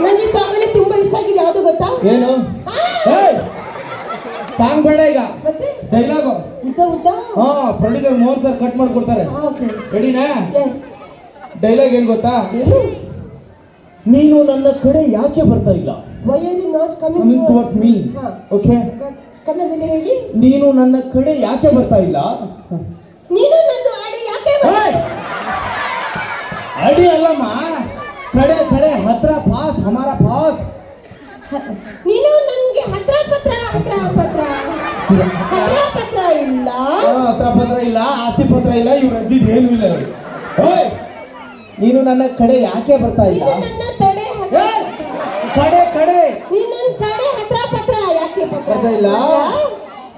ನನಗೆ ಸಾಂಗ್ ತುಂಬಾ ಇಷ್ಟ ಆಗಿದೆ. ಯಾವುದು ಗೊತ್ತಾ? ಏನು? ಸಾಂಗ್ ಬೇಡ ಈಗ, ಮತ್ತೆ ಡೈಲಾಗು ಉದ್ದ ಹಾ. ಪ್ರೊಡ್ಯೂಸರ್ ಮೋಹನ್ ಸರ್ ಕಟ್ ಮಾಡ್ಕೊಡ್ತಾರೆ. ರೆಡಿನಾ? ಡೈಲಾಗ್ ಏನ್ ಗೊತ್ತಾ? ನೀನು ನನ್ನ ಕಡೆ ಯಾಕೆ ಬರ್ತಾ ಇಲ್ಲ? Why are you not coming towards me? Okay. ಕನ್ನಡದಲ್ಲಿ ಹೇಳಿ. ನೀನು ನನ್ನ ಕಡೆ ಯಾಕೆ ಬರ್ತಾ ಇಲ್ಲ? ನೀನು ನನ್ನ ಅಡಿ ಯಾಕೆ ಅಡಿ ಅಲ್ಲಮ್ಮ, ಕಡೆ ಕಡೆ ಹತ್ರ ಪಾಸ್, ಹಮಾರ ಪಾಸ್. ನೀನು ನನಗೆ ಹತ್ರ ಪತ್ರ ಇಲ್ಲ. ಹತ್ರ ಪತ್ರ ಇಲ್ಲ, ಆಸ್ತಿ ಪತ್ರ ಇಲ್ಲ, ಇವ್ರ ಅಜ್ಜಿದ್ ಏನು ಇಲ್ಲ. ನೀನು ನನ್ನ ಕಡೆ ಯಾಕೆ ಬರ್ತಾ ಇಲ್ಲ? ನನ್ನ ತಡೆ ಕಡೆ ನೀನು ನನ್ನ ಕಡೆ ಹತ್ರ ಪತ್ರ ಯಾಕೆ ಬರ್ತಾ ಇಲ್ಲ?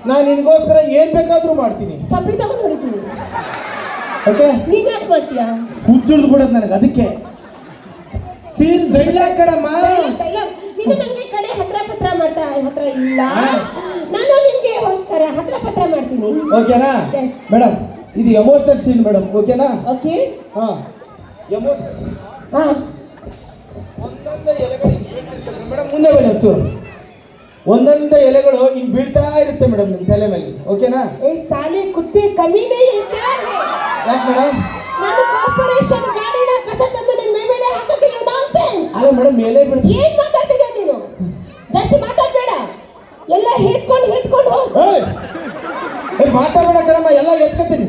ನಾನು ನಿನಗೋಸ್ಕರ ಏನ್ ಬೇಕಾದ್ರೂ ಮಾಡ್ತೀನಿ. ಚಪ್ಪಲಿ ತಗೊಂಡು ಹೊಡಿತೀನಿ. ಓಕೆ, ನೀನ್ ಯಾಕೆ ಮಾಡ್ತೀಯಾ? ಹುಚ್ಚಿಡ್ದು ಬಿಡೋದು ನನಗೆ. ಅದಕ್ಕೆ ಸೀನ್ ಡೈಲಾಗ್ ಕಡಮ್ಮ. ನೀನು ನನಗೆ ಕಡೆ ಹತ್ರ ಪತ್ರ ಮಾಡ್ತಾ ಹತ್ರ ಇಲ್ಲ, ನಾನು ನಿನ್ಗೆಗೋಸ್ಕರ ಹತ್ರ ಪತ್ರ ಮಾಡ್ತೀನಿ. ಓಕೆನಾ ಮೇಡಮ್? ಇದು ಎಮೋಷನಲ್ ಸೀನ್ ಮೇಡಮ್. ಓಕೆನಾ? ಓಕೆ. ಹಾ, ಒಂದೊಂದೇ ಎಲೆಗಳು ಮೇಡಮ್, ಮುಂದೆ ಬನ್ನಿ ಒಂಚೂರು. ಒಂದೊಂದೇ ಎಲೆಗಳು ಹಿಂಗ್ ಬೀಳ್ತಾ ಇರುತ್ತೆ ಮೇಡಮ್ ನಿಮ್ ತಲೆ ಮೇಲೆ. ಓಕೆನಾ? ಏ ಸಾಲೆ ಕುತ್ತಿ ಕಮೀನೆ ಯಾಕೆ ಮೇಡಮ್? ನಾನು ಕಾರ್ಪೊರೇಷನ್ ಗಾಡಿನ ಕಸ ತಂದು ನಿನ್ನ ಮೇಲೆ ಹಾಕಕ್ಕೆ ಯು ನಾನ್ಸೆನ್ಸ್. ಅಲ್ಲ ಮೇಡಮ್, ಮೇಲೆ ಬಿಡ್ತೀನಿ. ಏನ್ ಮಾತಾಡ್ತಿದ್ಯಾ ನೀನು? ಜಾಸ್ತಿ ಮಾತಾಡ್ಬೇಡ, ಎಲ್ಲ ಹೇತ್ಕೊಂಡು ಮಾತಾಡಬೇಡ ಕಣಮ್ಮ, ಎಲ್ಲ ಎತ್ಕೊತೀನಿ.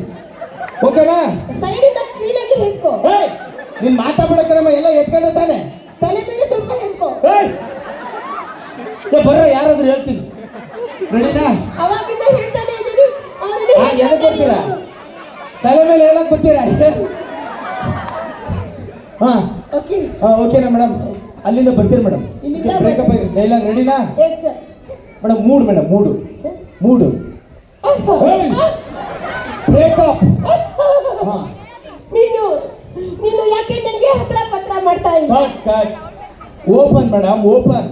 ಓಕೆನಾ? ಸೈಡಿಂದ ಕ್ಲೀನಾಗಿ ಹೇತ್ಕೋ. ನೀನ್ ಮಾತಾಡಬೇಡ ಕಣಮ್ಮ, ಎಲ್ಲ ಎತ್ಕೊಂಡೆ ತಾನೆ. ತಲೆ ಮೇಲೆ ಸ್ವಲ್ಪ ಹೇತ್ಕೋ. ಬರೋ, ಯಾರಾದ್ರೂ ಹೇಳ್ತೀನಿ. ರೆಡಿನಾ? ಅವಾಗಿಂದ ಹೇಳ್ತಾನೆ ಇದ್ದೀನಿ. ಎದಕ್ ಬರ್ತೀರಾ? ತಲೆ ಮೇಲೆ ಹೇಳಕ್ ಬರ್ತೀರಾ? ಹಾ, ಓಕೆನಾ ಮೇಡಮ್? ಅಲ್ಲಿಂದ ಬರ್ತೀರಿ ಮೇಡಮ್. ಬ್ರೇಕಪ್ ಆಗಿದೆ. ಡೈಲಾಗ್ ರೆಡಿನಾ? Madam, mood breakup. ನೀನು ಯಾಕೆ ನನಗೆ ಹತ್ರ ಪತ್ರ ಮಾಡ್ತಾ ಇಲ್ಲ? Open madam, open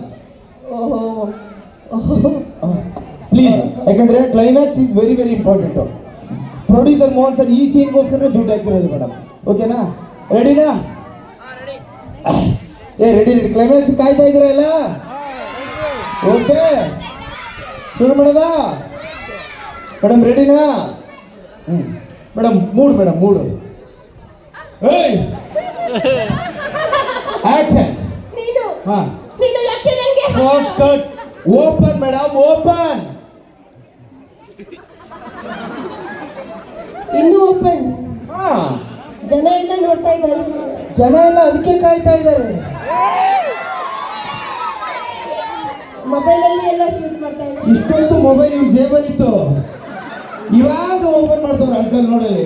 please. ಯಾಕಂದ್ರೆ climax is very very important. Producer Mohan sir ಈ ಸೀನ್ಗೋಸ್ಕರ ದುಡ್ಡು ಹಾಕಿರೋದು ಮೇಡಮ್. ಓಕೆನಾ? ರೆಡಿನಾ? ರೆಡಿ. ಕ್ಲೈಮ್ಯಾಕ್ಸ್ ಕಾಯ್ತಾ ಇದ್ದೀರಾ ಎಲ್ಲ? ಓಕೆ, ಶುರು ಮಾಡೋದಾ ಮೇಡಮ್? ರೆಡಿನಾ? ಮೇಡಮ್, ಮೂಡು ಆಕ್ಷನ್. ನೀನು ಯಾಕೆ ನನಗೆ ಓಪನ್ ಮೇಡಮ್, ಓಪನ್. ಇನ್ನೂ ಓಪನ್. ಜನ ಎಲ್ಲ ನೋಡ್ತಾ ಇದ್ದಾರೆ. ಜನ ಎಲ್ಲ ಅದಕ್ಕೆ ಕಾಯ್ತಾ ಇದ್ದಾರೆ. ಮೊಬೈಲ್ ಅಲ್ಲಿ ಎಲ್ಲ ಶೂಟ್ ಮಾಡ್ತಾ ಇದ್ದಾರೆ. ಇಷ್ಟೊಂದು ಮೊಬೈಲ್ ಇವ್ರ ಜೇಬಲ್ಲಿ ಇತ್ತು, ಇವಾಗ ಓಪನ್ ಮಾಡ್ತಾವ್ರೆ ಅಂಕಲ್. ನೋಡಲಿ,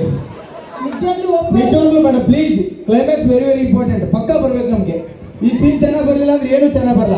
ನಿಜವಾಗ್ಲೂ madam please. Climax very very important. ಪಕ್ಕ ಬರ್ಬೇಕು ನಮ್ಗೆ. ಈ ಸೀನ್ ಚೆನ್ನಾಗಿ ಬರಲಿಲ್ಲ ಅಂದ್ರೆ ಏನು ಚೆನ್ನಾಗಿ ಬರಲ್ಲ.